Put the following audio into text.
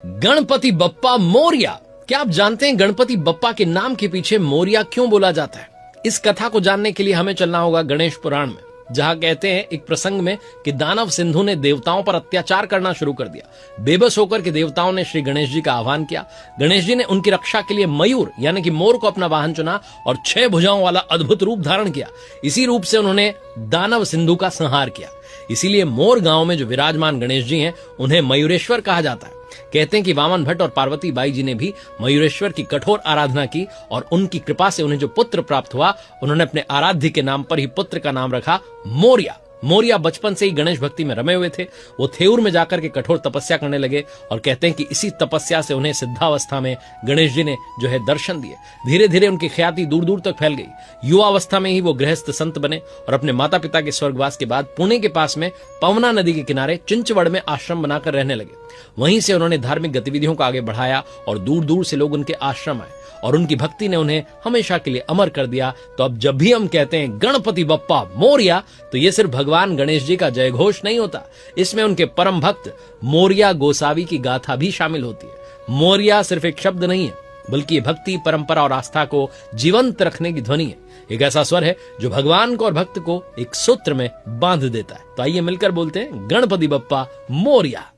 गणपति बप्पा मोरया। क्या आप जानते हैं गणपति बप्पा के नाम के पीछे मोरया क्यों बोला जाता है? इस कथा को जानने के लिए हमें चलना होगा गणेश पुराण में, जहां कहते हैं एक प्रसंग में कि दानव सिंधु ने देवताओं पर अत्याचार करना शुरू कर दिया। बेबस होकर के देवताओं ने श्री गणेश जी का आह्वान किया। गणेश जी ने उनकी रक्षा के लिए मयूर यानी कि मोर को अपना वाहन चुना और 6 भुजाओं वाला अद्भुत रूप धारण किया। इसी रूप से उन्होंने दानव सिंधु का संहार किया। इसीलिए मोर गांव में जो विराजमान गणेश जी हैं उन्हें मयूरेश्वर कहा जाता है। कहते हैं कि वामन भट्ट और पार्वती बाई जी ने भी मयूरेश्वर की कठोर आराधना की और उनकी कृपा से उन्हें जो पुत्र प्राप्त हुआ, उन्होंने अपने आराध्य के नाम पर ही पुत्र का नाम रखा मोरया। मोरया बचपन से ही गणेश भक्ति में रमे हुए थे। वो थेऊर में जाकर के कठोर तपस्या करने लगे और कहते हैं कि इसी तपस्या से उन्हें सिद्धावस्था में गणेश जी ने जो है दर्शन दिए। धीरे धीरे उनकी ख्याति दूर दूर तक फैल गई। युवावस्था में ही वो गृहस्थ संत बने और अपने माता पिता के स्वर्गवास के बाद पुणे के पास में पवना नदी के किनारे चिंचवड़ में आश्रम बनाकर रहने लगे। वहीं से उन्होंने धार्मिक गतिविधियों को आगे बढ़ाया और दूर दूर से लोग उनके आश्रम आए और उनकी भक्ति ने उन्हें हमेशा के लिए अमर कर दिया। तो अब जब भी हम कहते हैं गणपति बप्पा मोरया, तो ये सिर्फ भगवान गणेश जी का जय घोष नहीं होता, इसमें उनके परम भक्त मोरया गोसावी की गाथा भी शामिल होती है। मोरया सिर्फ एक शब्द नहीं है, बल्कि ये भक्ति, परंपरा और आस्था को जीवंत रखने की ध्वनि है। एक ऐसा स्वर है जो भगवान को और भक्त को एक सूत्र में बांध देता है। तो आइए मिलकर बोलते हैं गणपति बप्पा मोरया।